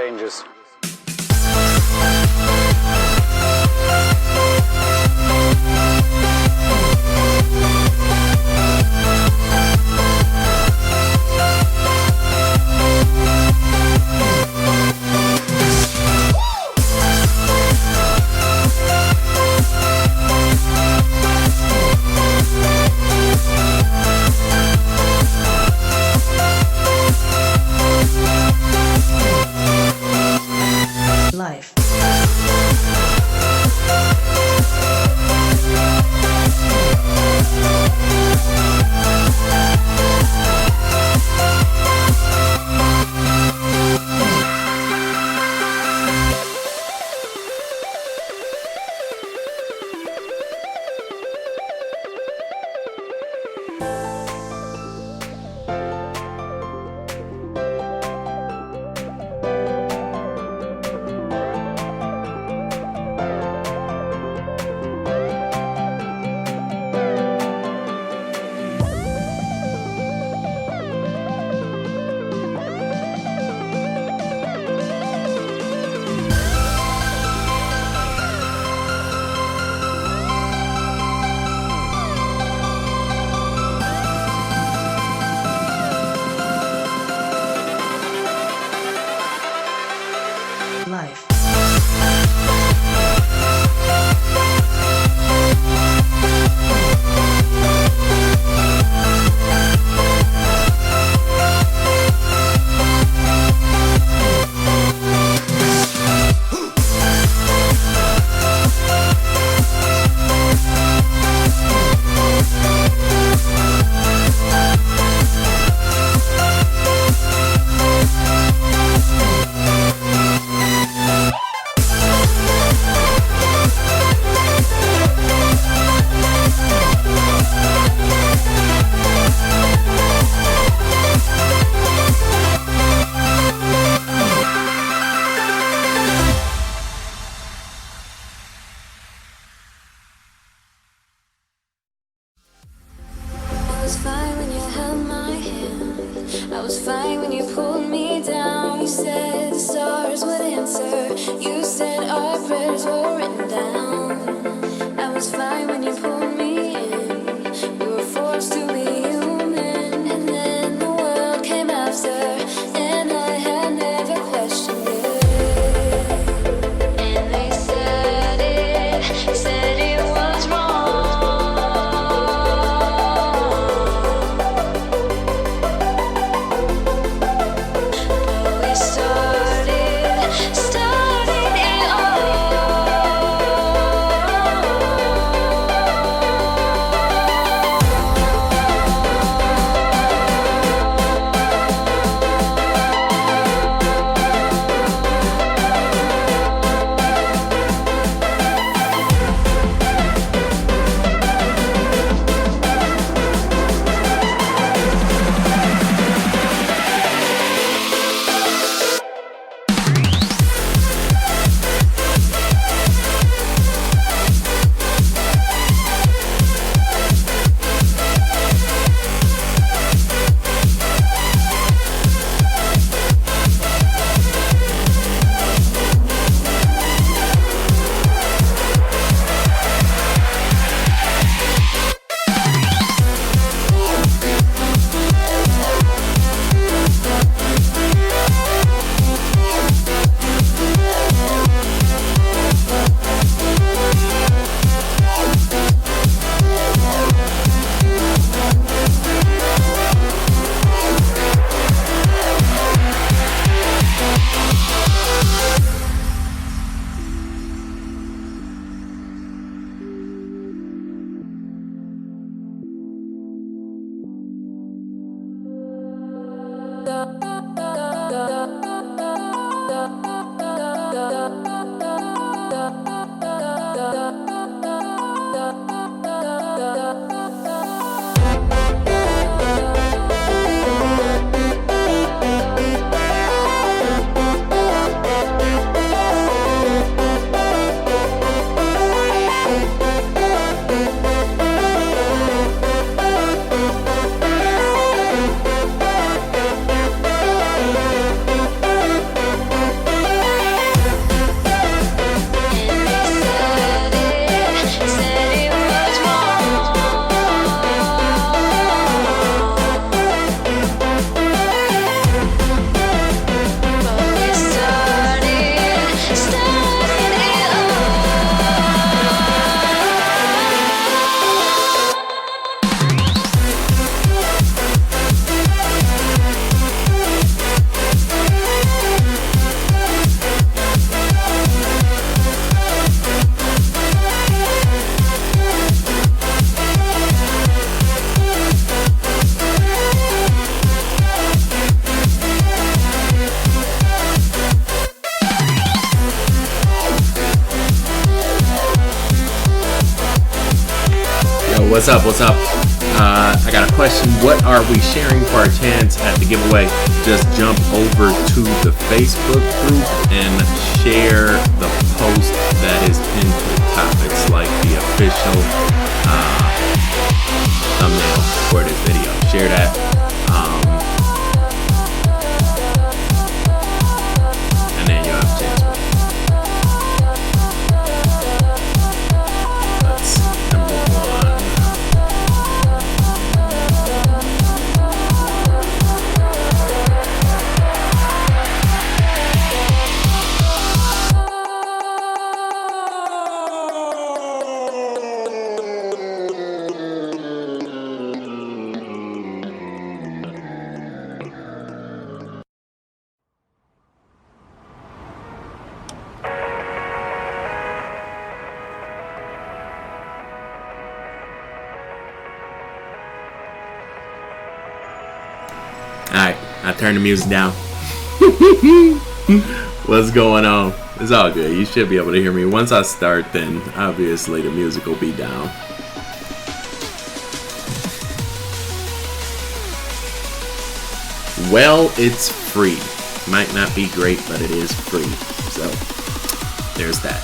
changes. Life. Life. I was fine when you held my hand. I was fine when you pulled me down. You said the stars would answer. You said our prayers were written down. I was fine when you pulled me in. We were forced to be human, and then the world came after, and I had never questioned it. And they said it was wrong. Started What's up? What's up? I got a question. What are we sharing for our chance at the giveaway? Just jump over to the Facebook group and share the post that is pinned to the top. It's like the official thumbnail for this video. Share that. And then you'll have a chance. Let's see. Number one. Alright, I turned the music down. What's going on? It's all good. You should be able to hear me. Once I start, then obviously the music will be down. Well, it's free. Might not be great, but it is free. So, there's that.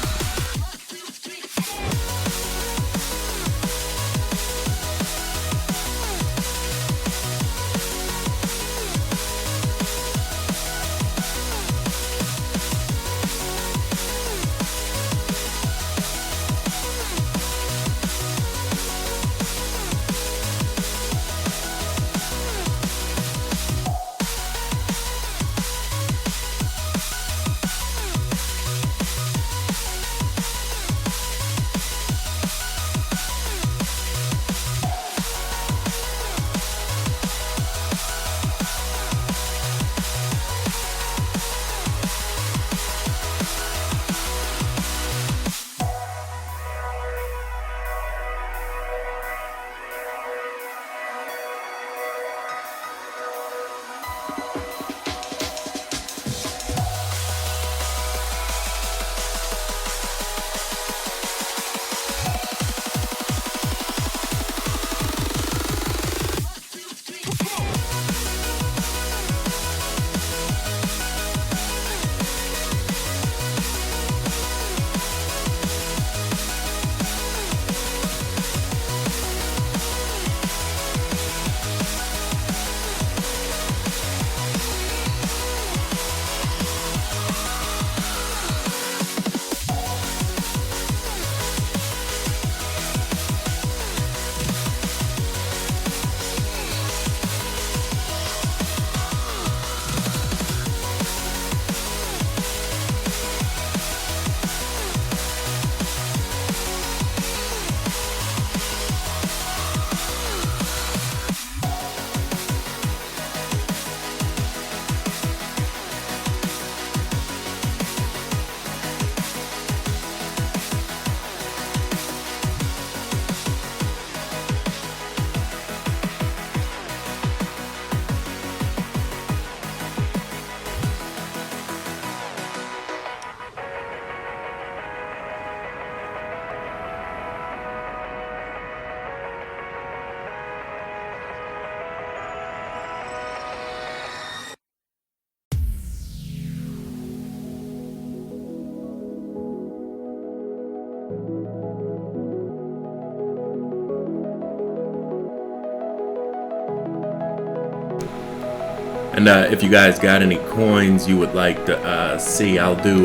And if you guys got any coins you would like to see, I'll do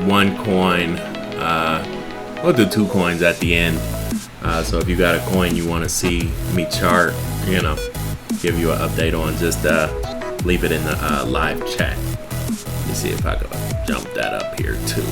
one coin. We'll do 2 coins at the end. So if you got a coin you want to see me chart, you know, give you an update on, just leave it in the live chat. Let me see if I can jump that up here too.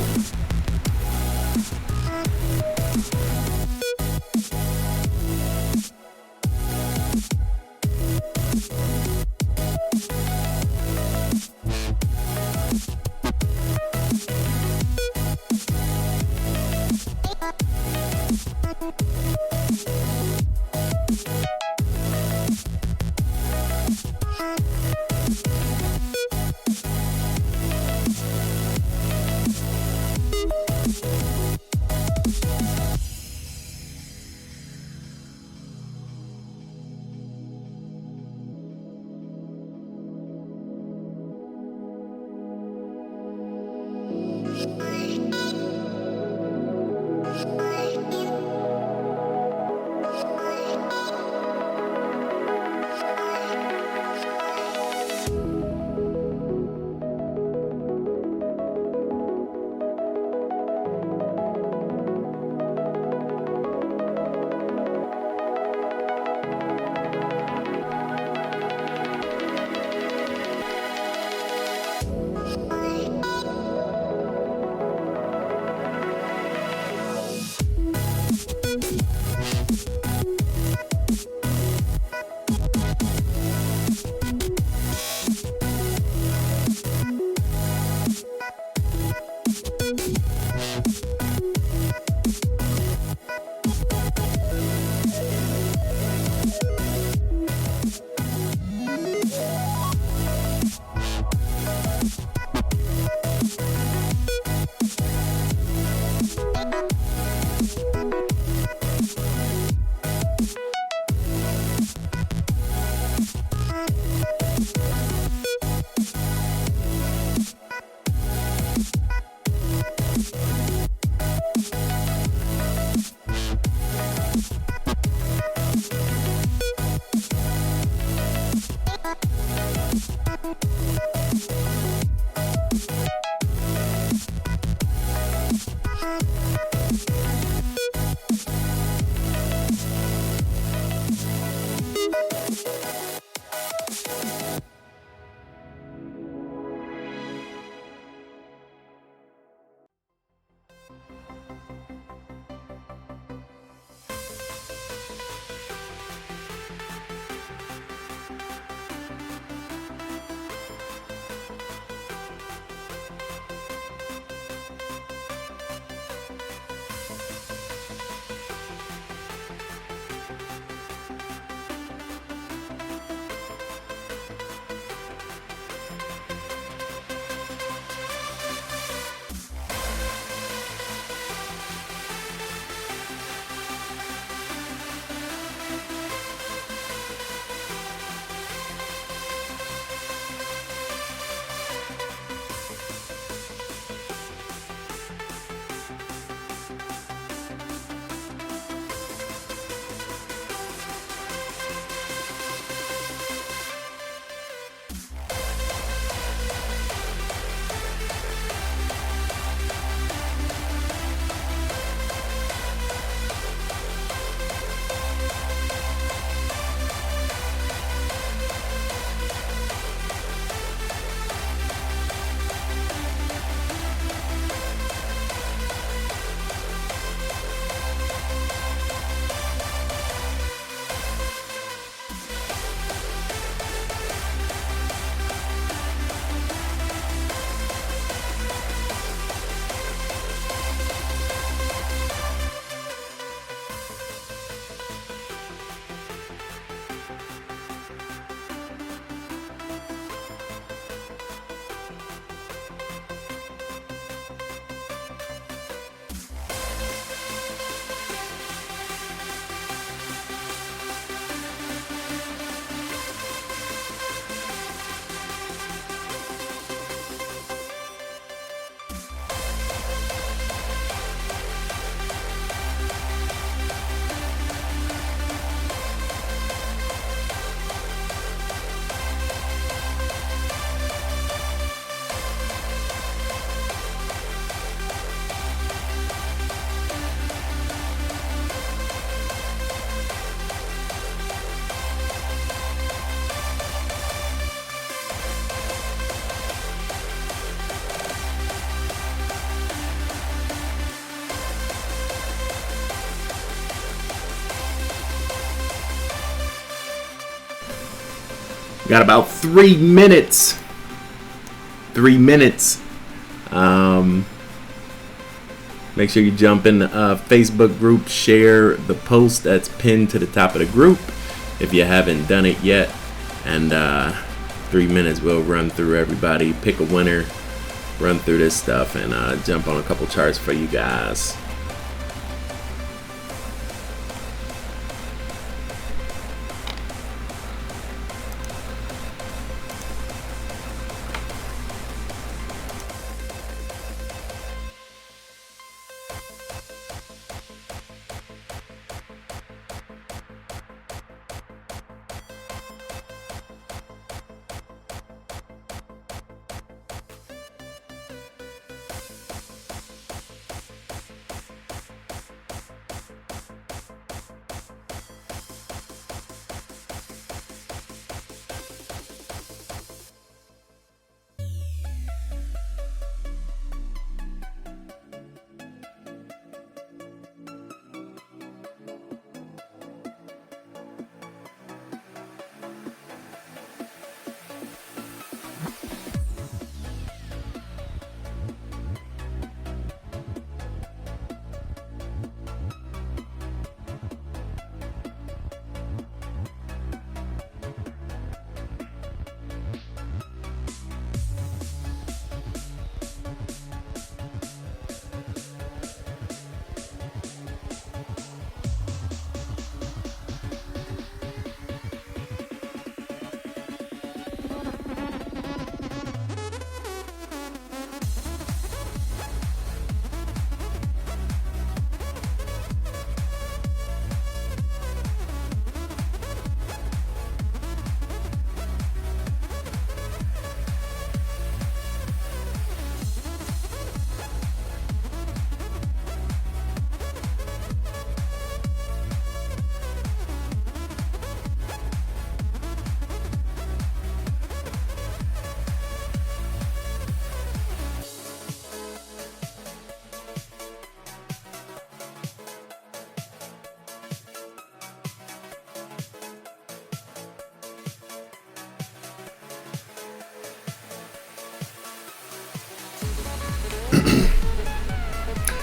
Got about 3 minutes. 3 minutes. Make sure you jump in the Facebook group, share the post that's pinned to the top of the group if you haven't done it yet. And 3 minutes, we'll run through everybody, pick a winner, run through this stuff, and jump on a couple charts for you guys.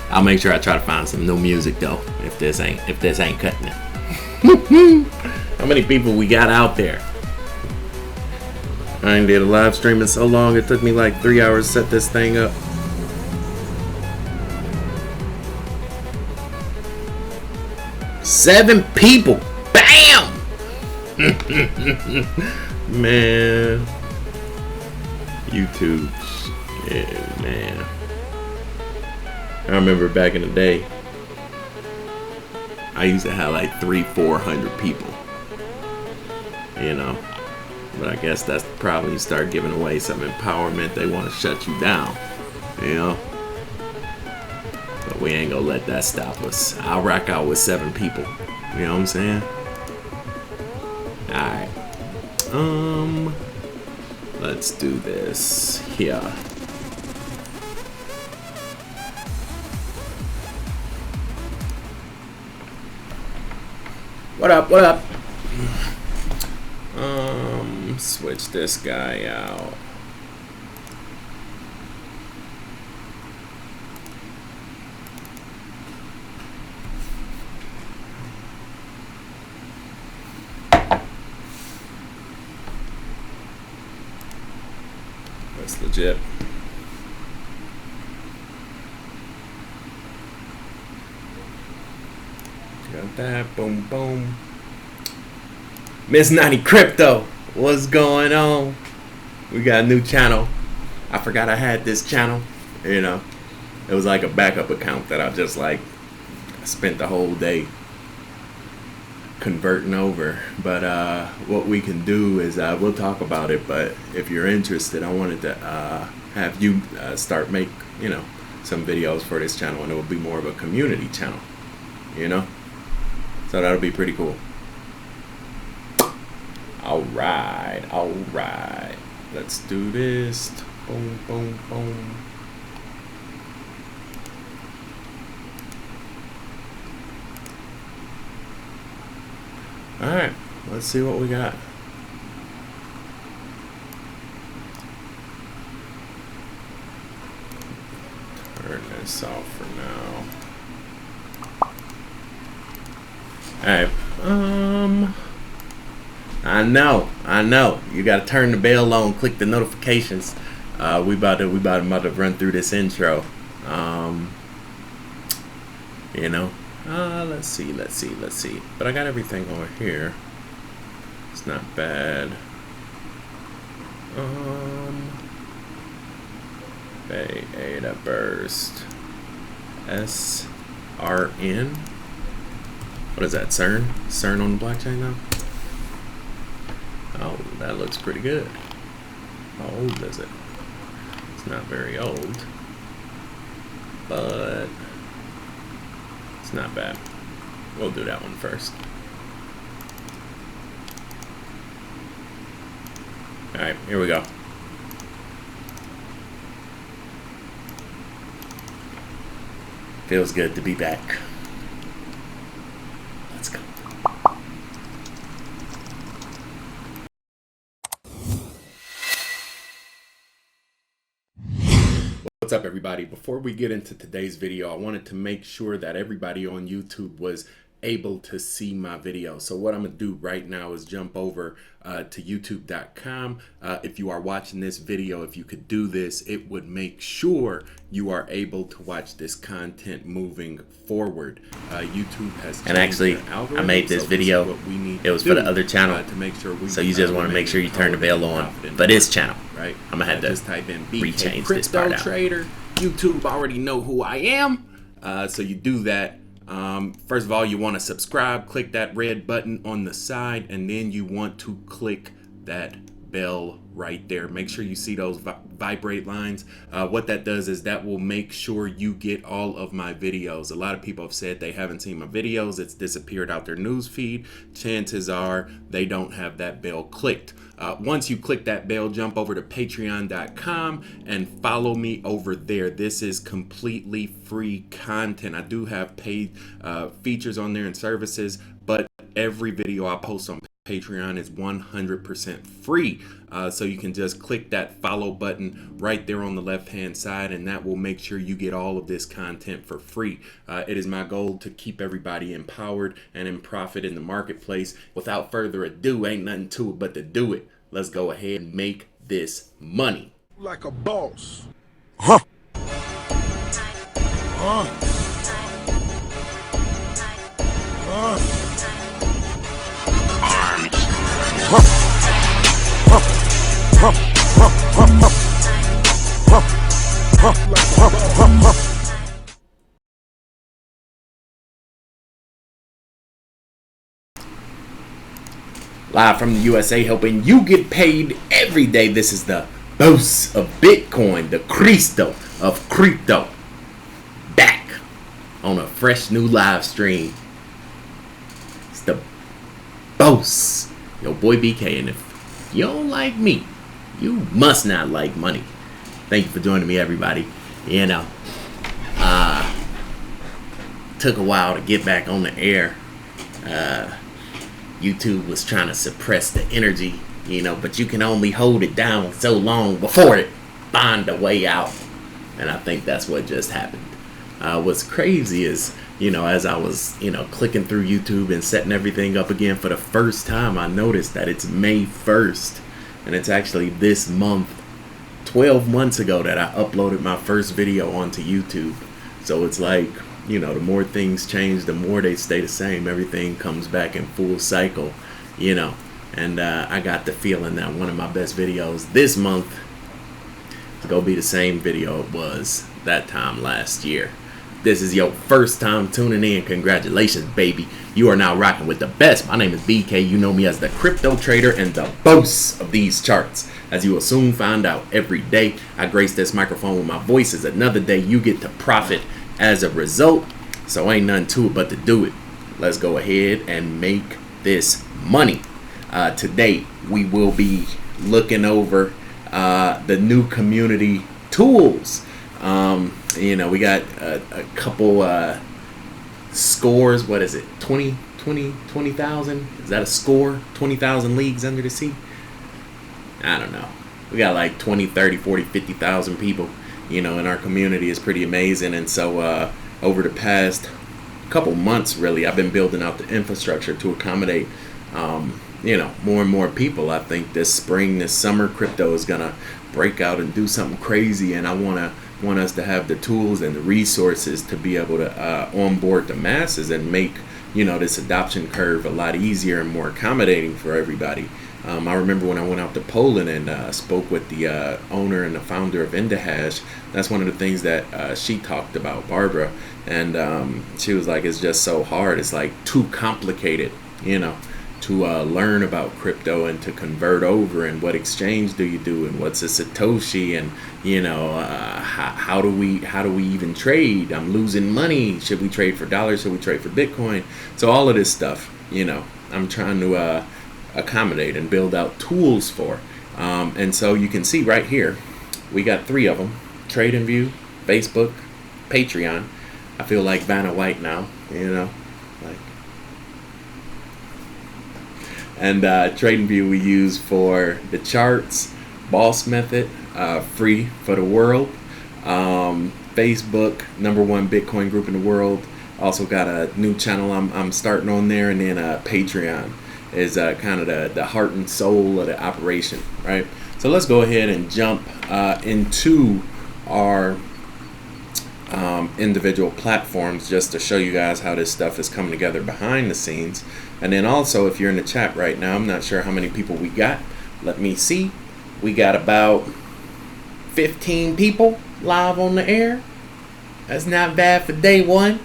I'll make sure I try to find some new music though, if this ain't cutting it. How many people we got out there? I ain't did a live stream in so long, it took me like 3 hours to set this thing up. Seven people! Bam! Man. YouTube. Yeah, man. I remember back in the day, I used to have like 300-400 people, you know, but I guess that's the problem. You start giving away some empowerment, they want to shut you down, you know, but we ain't gonna let that stop us. I'll rock out with 7 people, you know what I'm saying? Alright, let's do this here. What up, what up? Switch this guy out. That's legit. Got that, boom, boom. Miss 90 Crypto, what's going on? We got a new channel. I forgot I had this channel, you know. It was like a backup account that I just like spent the whole day converting over. But what we can do is we'll talk about it, but if you're interested, I wanted to have you start make, you know, some videos for this channel, and it will be more of a community channel, you know. So that'll be pretty cool. Alright. Let's do this. Boom, boom, boom. Alright, let's see what we got. Turn this off for now. Alright, I know. You gotta turn the bell on, click the notifications. We about to run through this intro. You know. Let's see. But I got everything over here. It's not bad. Beta burst. SRN. What is that? CERN? CERN on the blockchain now? Oh, that looks pretty good. How old is it? It's not very old, but it's not bad. We'll do that one first. Alright, here we go. Feels good to be back. Let's go. What's up, everybody? Before we get into today's video, I wanted to make sure that everybody on YouTube was able to see my video. So what I'm gonna do right now is jump over to youtube.com. If you are watching this video, if you could do this, it would make sure you are able to watch this content moving forward. YouTube has changed, and actually I made this video. It was for the other channel to make sure so you just want to make sure you turn the bell on for this channel, right? I'm gonna have to just type in rechange this part out. Trader. YouTube already know who I am, so you do that. First of all, you want to subscribe, click that red button on the side, and then you want to click that bell right there. Make sure you see those vibrate lines. What that does is that will make sure you get all of my videos. A lot of people have said they haven't seen my videos. It's disappeared out their news feed. Chances are they don't have that bell clicked. Once you click that bell, jump over to patreon.com and follow me over there. This is completely free content. I do have paid features on there and services, but every video I post on Patreon is 100% free. So you can just click that follow button right there on the left hand side, and that will make sure you get all of this content for free. It is my goal to keep everybody empowered and in profit in the marketplace. Without further ado, ain't nothing to it but to do it. Let's go ahead and make this money. Like a boss. Live from the USA, helping you get paid every day. This is the boss of Bitcoin, the Cristo of crypto, back on a fresh new live stream. It's the boss, your boy BK, and if you don't like me, you must not like money. Thank you for joining me, everybody. You know, took a while to get back on the air. YouTube was trying to suppress the energy, you know, but you can only hold it down so long before it find a way out. And I think that's what just happened. What's crazy is, you know, as I was, you know, clicking through YouTube and setting everything up again for the first time, I noticed that it's May 1st. And it's actually this month, 12 months ago, that I uploaded my first video onto YouTube. So it's like, you know, the more things change, the more they stay the same. Everything comes back in full cycle, you know. And I got the feeling that one of my best videos this month is going to be the same video it was that time last year. This is your first time tuning in. Congratulations, baby. You are now rocking with the best. My name is BK. You know me as the crypto trader and the boss of these charts. As you will soon find out, every day I grace this microphone with my voice. Is another day you get to profit as a result. So ain't nothing to it but to do it. Let's go ahead and make this money. Today we will be looking over the new community tools. You know, we got a couple scores. What is it? 20,000? Is that a score? 20,000 leagues under the sea? I don't know. We got like 20, 30, 40, 50,000 people in our community is pretty amazing. And so over the past couple months, really, I've been building out the infrastructure to accommodate more and more people. I think this spring, this summer, crypto is gonna break out and do something crazy, and I want us to have the tools and the resources to be able to onboard the masses and make this adoption curve a lot easier and more accommodating for everybody. I remember when I went out to Poland and spoke with the owner and the founder of Indahash. That's one of the things that she talked about, Barbara, and she was like, it's just so hard. It's like too complicated, to learn about crypto and to convert over, and what exchange do you do, and what's a Satoshi, and how do we even trade? I'm losing money. Should we trade for dollars? Should we trade for Bitcoin? So all of this stuff, I'm trying to accommodate and build out tools for. And so you can see right here, we got 3 of them: TradingView, Facebook, Patreon. I feel like Vanna White now, like. And TradingView we use for the charts, Boss Method, free for the world. Facebook, #1 Bitcoin group in the world. Also got a new channel I'm starting on there, and then Patreon is kind of the heart and soul of the operation, right? So let's go ahead and jump into our individual platforms, just to show you guys how this stuff is coming together behind the scenes. And then also, if you're in the chat right now, I'm not sure how many people we got. Let me see. We got about 15 people live on the air. That's not bad for day one.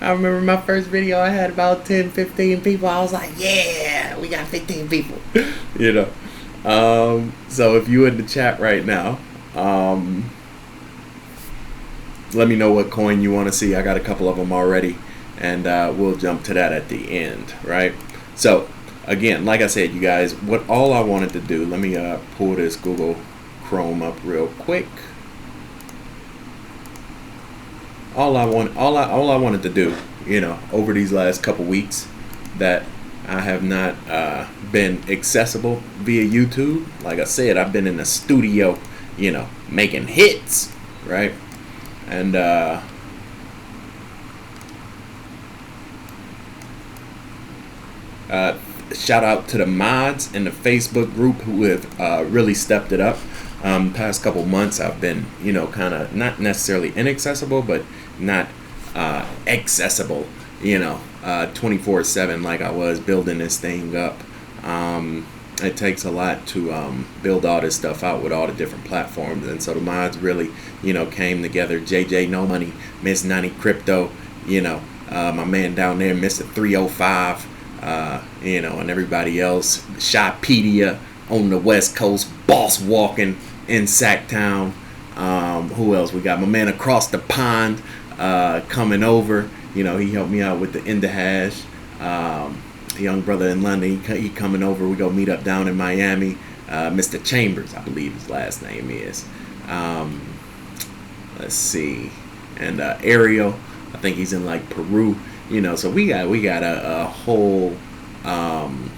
I remember my first video, I had about 10, 15 people. I was like, yeah, we got 15 people. So if you're in the chat right now, let me know what coin you want to see. I got a couple of them already, and we'll jump to that at the end, right? So again, like I said, you guys, all I wanted to do, let me pull this Google Chrome up real quick. All I wanted to do, over these last couple weeks that I have not been accessible via YouTube. Like I said, I've been in the studio, making hits, right? And shout out to the mods in the Facebook group who have really stepped it up. Past couple months I've been, kind of not necessarily inaccessible, but not accessible, 24/7 like I was building this thing up. It takes a lot to build all this stuff out with all the different platforms, and so the mods really, came together. JJ No Money, Miss 90 Crypto, my man down there, Mr. 305, and everybody else. Shopedia on the West Coast, Boss Walking in Sacktown. Who else? We got my man across the pond coming over. He helped me out with the Indahash. Young brother in London, he coming over. We go meet up down in Miami. Mr. Chambers, I believe his last name is. Let's see, and Ariel, I think he's in like Peru. So we got a whole. And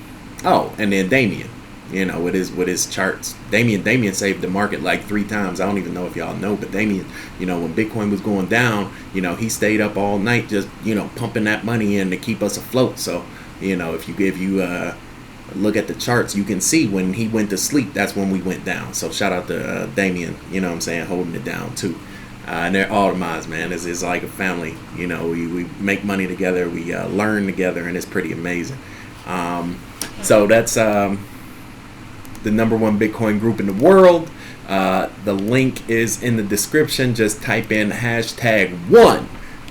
then Damien, with his charts. Damien saved the market like 3 times. I don't even know if y'all know, but Damien, when Bitcoin was going down, he stayed up all night just pumping that money in to keep us afloat. So if you look at the charts, you can see when he went to sleep, that's when we went down. So shout out to Damien, holding it down too. And they're all the mods, man. It's like a family. We make money together, we learn together, and it's pretty amazing. So that's the #1 Bitcoin group in the world. The link is in the description. Just type in #1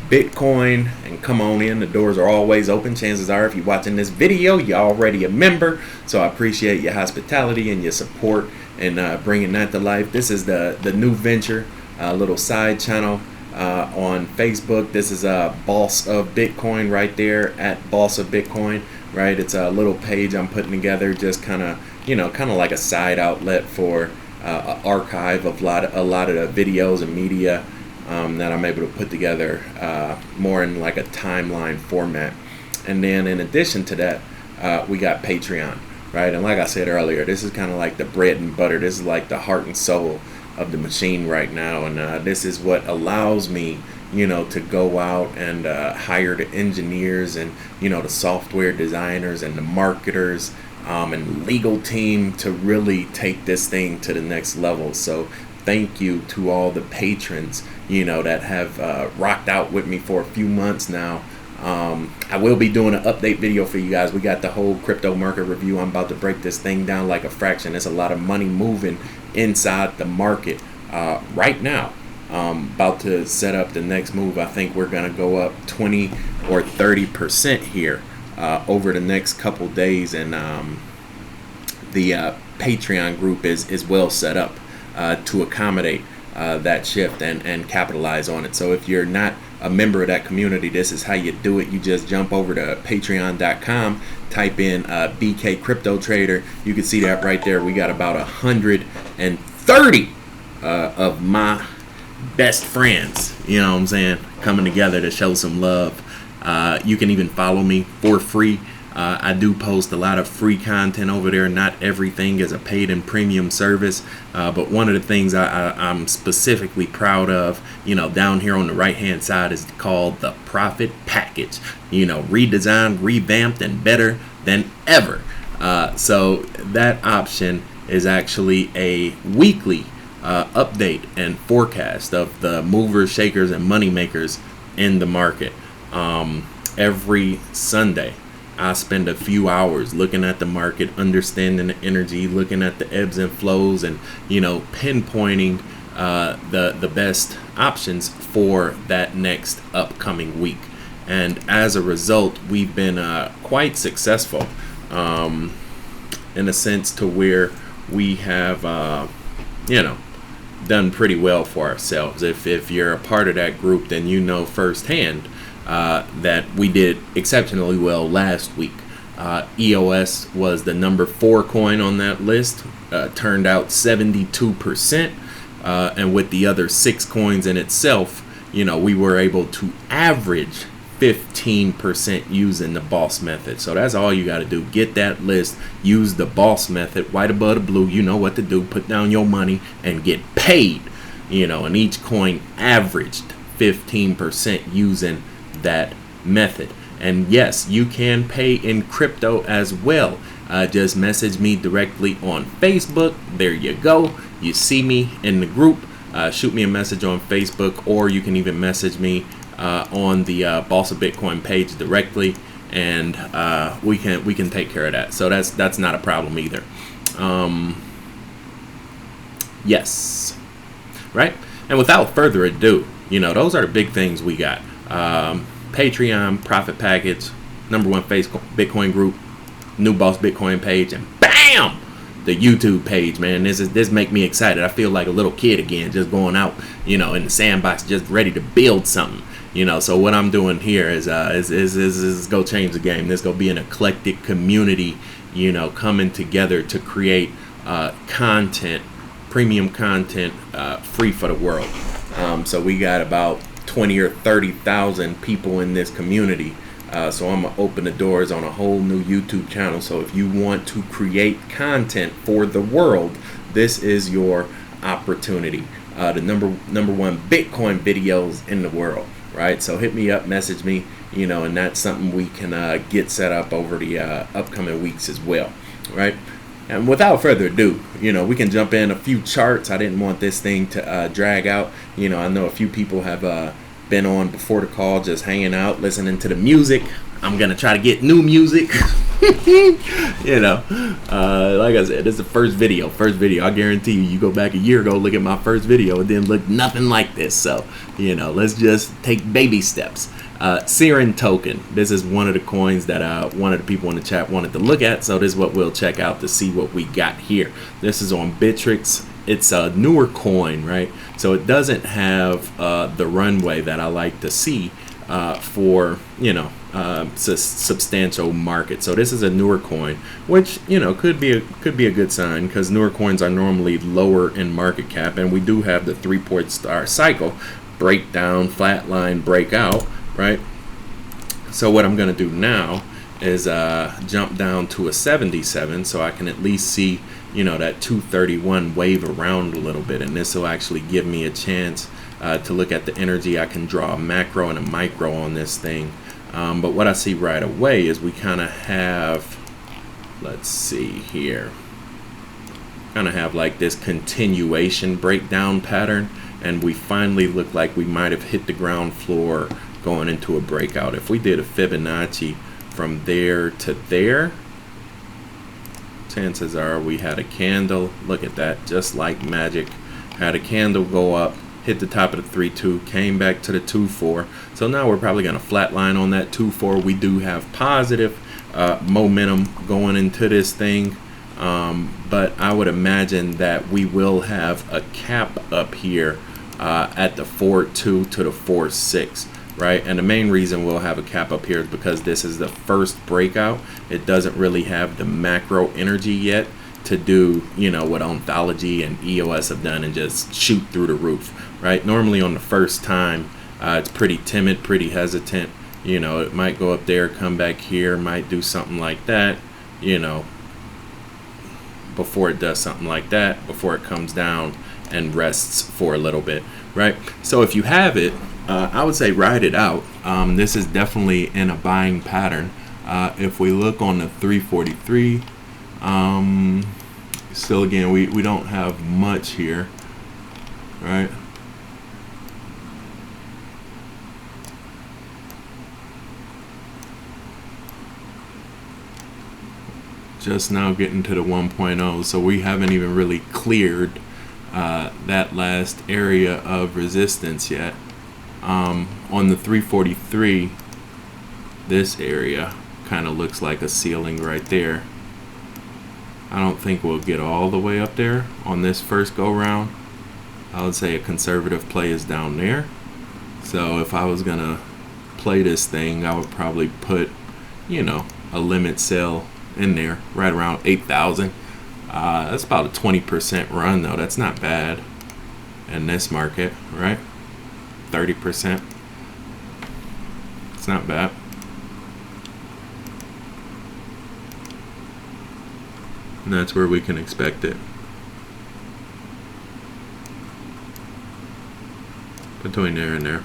Bitcoin and come on in. The doors are always open. Chances are, if you're watching this video, you're already a member. So I appreciate your hospitality and your support and bringing that to life. This is the new venture, little side channel on Facebook. This is Boss of Bitcoin right there, at Boss of Bitcoin, right? It's a little page I'm putting together, just kind of like a side outlet for an archive of a lot of the videos and media that I'm able to put together more in like a timeline format. And then in addition to that, we got Patreon, right? And like I said earlier, this is kind of like the bread and butter. This is like the heart and soul of the machine right now, and this is what allows me, to go out and hire the engineers and the software designers and the marketers and legal team to really take this thing to the next level. So thank you to all the patrons that have rocked out with me for a few months now. I will be doing an update video for you guys. We got the whole crypto market review. I'm about to break this thing down like a fraction. There's a lot of money moving inside the market right now. About to set up the next move. I think we're going to go up 20 or 30% here over the next couple days. And the Patreon group is well set up to accommodate that shift and capitalize on it. So if you're not a member of that community, this is how you do it. You just jump over to patreon.com, type in BK Crypto Trader. You can see that right there. We got about 130 of my best friends, coming together to show some love. You can even follow me for free. I do post a lot of free content over there. Not everything is a paid and premium service, but one of the things I'm specifically proud of, down here on the right hand side, is called the Profit Package. Redesigned, revamped, and better than ever. So that option is actually a weekly update and forecast of the movers, shakers, and money makers in the market. Every Sunday, I spend a few hours looking at the market, understanding the energy, looking at the ebbs and flows, and pinpointing the best options for that next upcoming week. And as a result, we've been quite successful in a sense to where we have done pretty well for ourselves. If you're a part of that group, then you know firsthand that we did exceptionally well last week. EOS was the number 4 coin on that list, turned out 72%, and with the other 6 coins in itself, we were able to average 15% using the boss method. So that's all you got to do. Get that list, use the boss method, white above the blue. You know what to do. Put down your money and get paid. And each coin averaged 15% using that method. And yes, you can pay in crypto as well. Just message me directly on Facebook. There you go. You see me in the group. Shoot me a message on Facebook, or you can even message me on the Boss of Bitcoin page directly, and we can take care of that. So that's not a problem either. Yes, right. And without further ado, those are the big things we got. Patreon, Profit Package, number 1 Bitcoin group, new Boss Bitcoin page, and bam, the YouTube page. Man, this make me excited. I feel like a little kid again, just going out, in the sandbox, just ready to build something. So what I'm doing here is go change the game. This go be an eclectic community, coming together to create content, premium content, free for the world. So we got about 20 or 30,000 people in this community. So I'm gonna open the doors on a whole new YouTube channel. So if you want to create content for the world, this is your opportunity. The number 1 Bitcoin videos in the world, right? So hit me up, message me, and that's something we can get set up over the upcoming weeks as well, right? And without further ado, we can jump in a few charts. I didn't want this thing to drag out. I know a few people have been on before the call, just hanging out, listening to the music. I'm gonna try to get new music. Like I said, this is the first video. I guarantee you go back a year ago, look at my first video, it didn't look nothing like this. So let's just take baby steps. Siren token, this is one of the coins that one of the people in the chat wanted to look at, so this is what we'll check out to see what we got here. This is on Bittrex. It's a newer coin, right? So it doesn't have the runway that I like to see for substantial market. So this is a newer coin, which could be a good sign, because newer coins are normally lower in market cap, and we do have the 3-point star cycle, breakdown, flatline, breakout, right? So what I'm going to do now is jump down to a 77, so I can at least see you know, that 231 wave around a little bit, and this will actually give me a chance to look at the energy. I can draw a macro and a micro on this thing. But what I see right away is we kind of have, let's see here, kind of have like this continuation breakdown pattern, and we finally look like we might have hit the ground floor going into a breakout. If we did a Fibonacci from there to there, chances are we had a candle, look at that, just like magic, had a candle go up, hit the top of the 3-2, came back to the 2-4. So now we're probably going to flatline on that 2-4. We do have positive momentum going into this thing, but I would imagine that we will have a cap up here at the 4-2 to the 4-6. Right, and the main reason we'll have a cap up here is because this is the first breakout. It doesn't really have the macro energy yet to do, you know, what Ontology and EOS have done and just shoot through the roof. Right, normally on the first time, it's pretty timid, pretty hesitant. You know, it might go up there, come back here, might do something like that, you know, before it does something like that, before it comes down and rests for a little bit. Right, so if you have it, I would say ride it out. This is definitely in a buying pattern. If we look on the 343, still again, we don't have much here, right? Just now getting to the 1.0, so we haven't even really cleared that last area of resistance yet. On the 343, this area kind of looks like a ceiling right there. I don't think we'll get all the way up there on this first go round. I would say a conservative play is down there. So if I was gonna play this thing, I would probably put, you know, a limit sell in there right around 8,000. That's about a 20% run though. That's not bad in this market, right? 30%. It's not bad. And that's where we can expect it. Between there and there.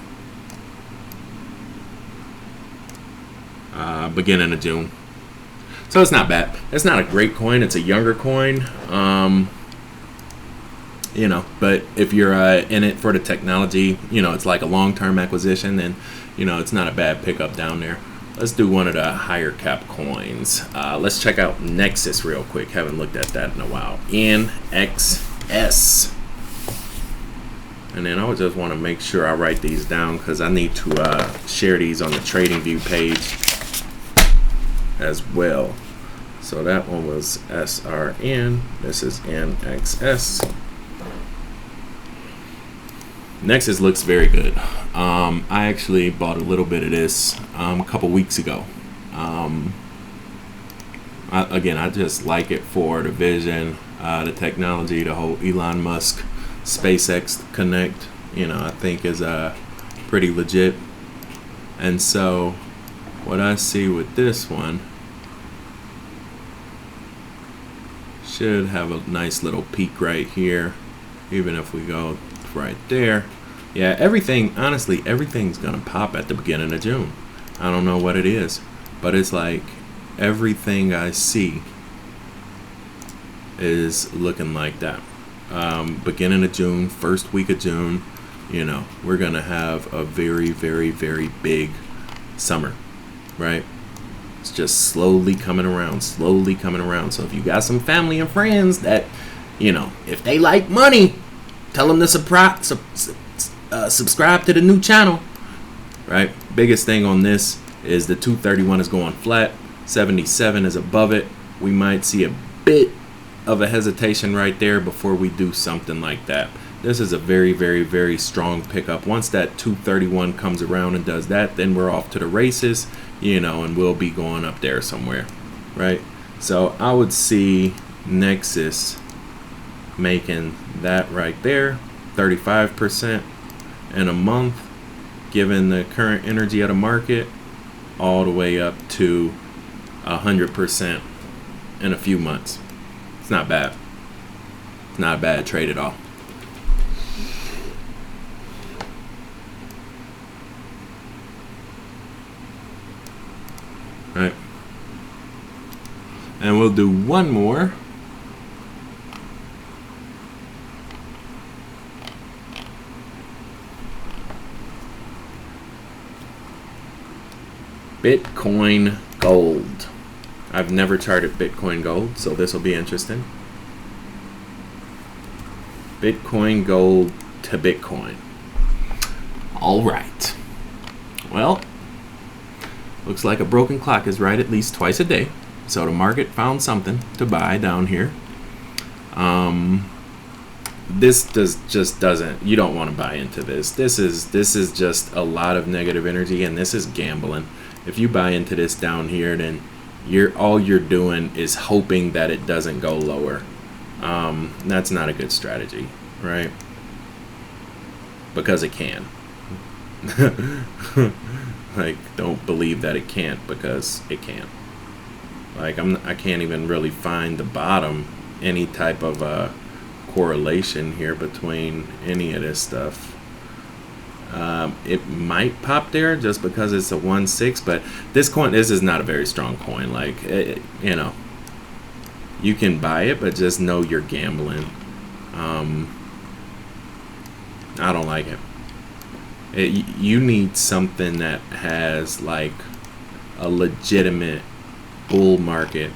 Beginning of June. So it's not bad. It's not a great coin. It's a younger coin. You know, but if you're in it for the technology, you know, it's like a long-term acquisition, then, you know, it's not a bad pickup down there. Let's do one of the higher cap coins. Let's check out Nexus real quick. Haven't looked at that in a while. NXS. And then I would just want to make sure I write these down because I need to share these on the TradingView page as well. So that one was SRN. This is NXS. Nexus looks very good. I actually bought a little bit of this a couple weeks ago. I just like it for the vision, the technology, the whole Elon Musk, SpaceX Connect, you know, I think is pretty legit. And so what I see with this one should have a nice little peak right here, even if we go right there. Yeah, everything, honestly, everything's gonna pop at the beginning of June. I don't know what it is, but it's like everything I see is looking like that. Beginning of June, first week of June, you know, we're gonna have a very, very, very big summer, right? It's just slowly coming around, slowly coming around. So if you got some family and friends that, you know, if they like money, tell them to subscribe to the new channel, right? Biggest thing on this is the 231 is going flat, 77 is above it. We might see a bit of a hesitation right there before we do something like that. This is a very, very, very strong pickup. Once that 231 comes around and does that, then we're off to the races, you know, and we'll be going up there somewhere, right? So I would see Nexus making that right there, 35% in a month, given the current energy of the market, all the way up to 100% in a few months. It's not bad. It's not a bad trade at all. All right. And we'll do one more. Bitcoin Gold. I've never charted Bitcoin Gold, so this will be interesting. Bitcoin Gold to Bitcoin. All right. Well, looks like a broken clock is right at least twice a day. So the market found something to buy down here. This just doesn't. You don't want to buy into this. This is just a lot of negative energy, and this is gambling. If you buy into this down here, then all you're doing is hoping that it doesn't go lower. That's not a good strategy, right? Because it can. Like, don't believe that it can't, because it can. Like, I can't even really find the bottom any type of correlation here between any of this stuff. It might pop there just because it's a 1.6, but this is not a very strong coin. Like, you know, you can buy it, but just know you're gambling. I don't like it. You need something that has like a legitimate bull market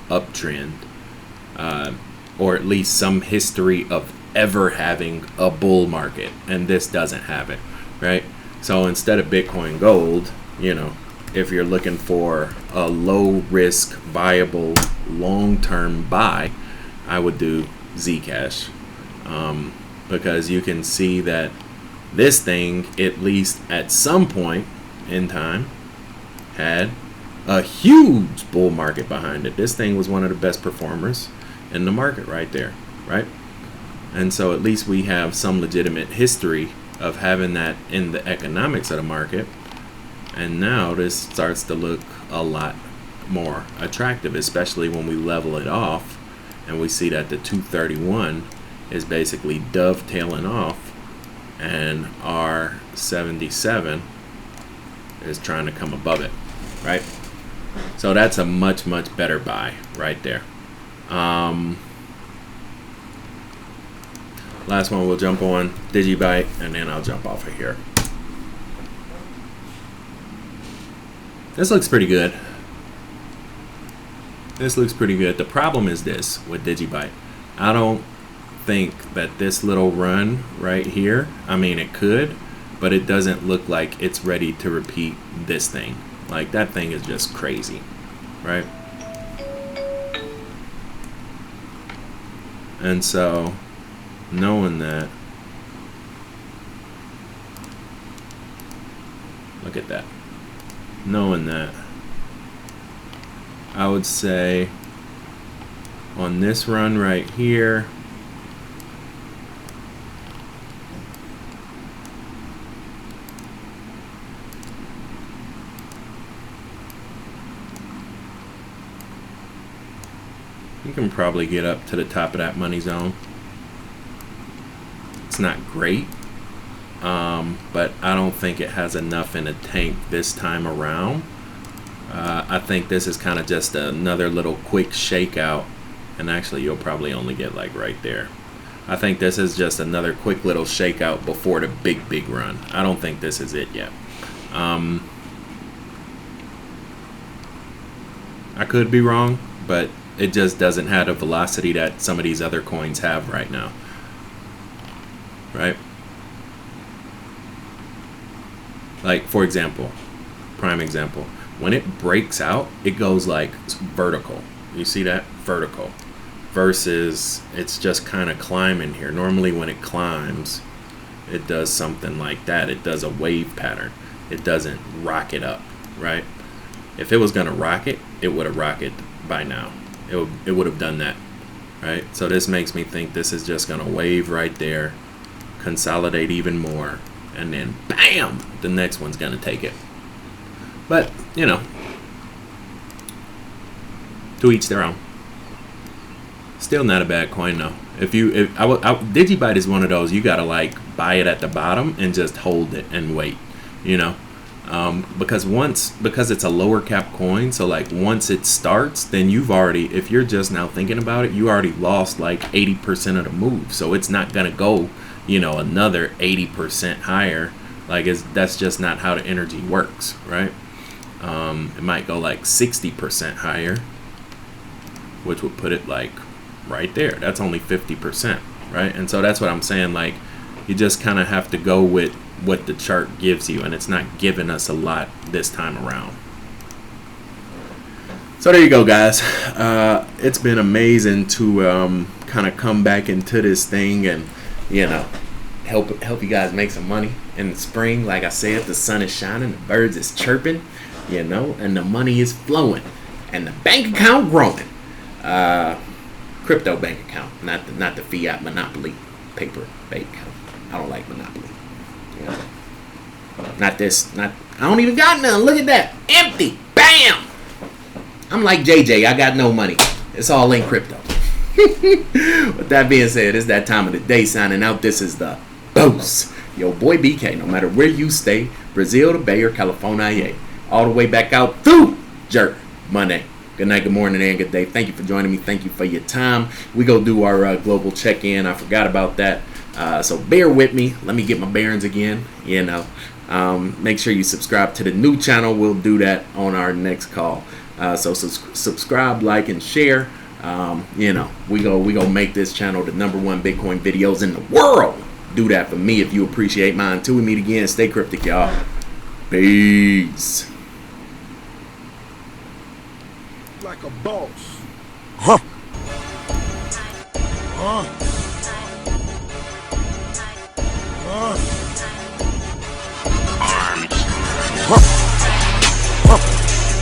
uptrend, or at least some history of ever having a bull market, and this doesn't have it, right? So instead of Bitcoin Gold, you know, if you're looking for a low risk viable long-term buy, I would do Zcash, because you can see that this thing, at least at some point in time, had a huge bull market behind it. This thing was one of the best performers in the market right there, right? And so at least we have some legitimate history of having that in the economics of the market. And now this starts to look a lot more attractive, especially when we level it off and we see that the 231 is basically dovetailing off, and our 77 is trying to come above it, right? So that's a much better buy right there. Last one we'll jump on, DigiByte, and then I'll jump off of here. This looks pretty good. This looks pretty good. The problem is this with DigiByte. I don't think that this little run right here, I mean, it could, but it doesn't look like it's ready to repeat this thing. Like, that thing is just crazy, right? And so, knowing that, look at that. Knowing that, I would say on this run right here, you can probably get up to the top of that money zone. It's not great, but I don't think it has enough in the tank this time around. I think this is kind of just another little quick shakeout, and actually you'll probably only get like right there. I think this is just another quick little shakeout before the big run. I don't think this is it yet. I could be wrong, but it just doesn't have the velocity that some of these other coins have right now, right? Like, for example, prime example, when it breaks out, it goes like vertical. You see that? Vertical. Versus it's just kind of climbing here. Normally when it climbs, it does something like that. It does a wave pattern. It doesn't rocket up, right? If it was going to rocket, it would have rocketed by now. It would have done that, right? So this makes me think this is just going to wave right there, consolidate even more, and then bam, the next one's going to take it. But, you know, to each their own. Still not a bad coin though. Digibite is one of those, you gotta like buy it at the bottom and just hold it and wait, you know. Because it's a lower cap coin, so like once it starts, then you've already, if you're just now thinking about it, you already lost like 80% of the move. So it's not gonna go, you know, another 80% higher. Like that's just not how the energy works, right? It might go like 60% higher, which would put it like right there. That's only 50%, right? And so that's what I'm saying, like you just kind of have to go with what the chart gives you, and it's not giving us a lot this time around. So there you go, guys. It's been amazing to kind of come back into this thing and, you know, help you guys make some money in the spring. Like I said, the sun is shining, the birds is chirping, you know, and the money is flowing, and the bank account growing. Crypto bank account, not the fiat monopoly paper bank account. I don't like monopoly. You know, not this. I don't even got none. Look at that, empty. Bam. I'm like JJ. I got no money. It's all in crypto. With that being said, it's that time of the day. Signing out. This is the boss, yo boy BK. No matter where you stay, Brazil to Bay or California, all the way back out through Jerk Monday. Good night, good morning, and good day. Thank you for joining me. Thank you for your time. We go do our global check-in. I forgot about that. So bear with me. Let me get my bearings again. You know, make sure you subscribe to the new channel. We'll do that on our next call. So subscribe, like, and share. You know, we go make this channel the #1 Bitcoin videos in the world. Do that for me if you appreciate mine. Till we meet again, stay cryptic, y'all. Peace. Like a boss. Huh. Huh. Huh. Arms. Huh. Huh.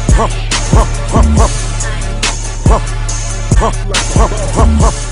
Huh. Huh. Huh. Huh. Huh. Huh. Huh. Huh.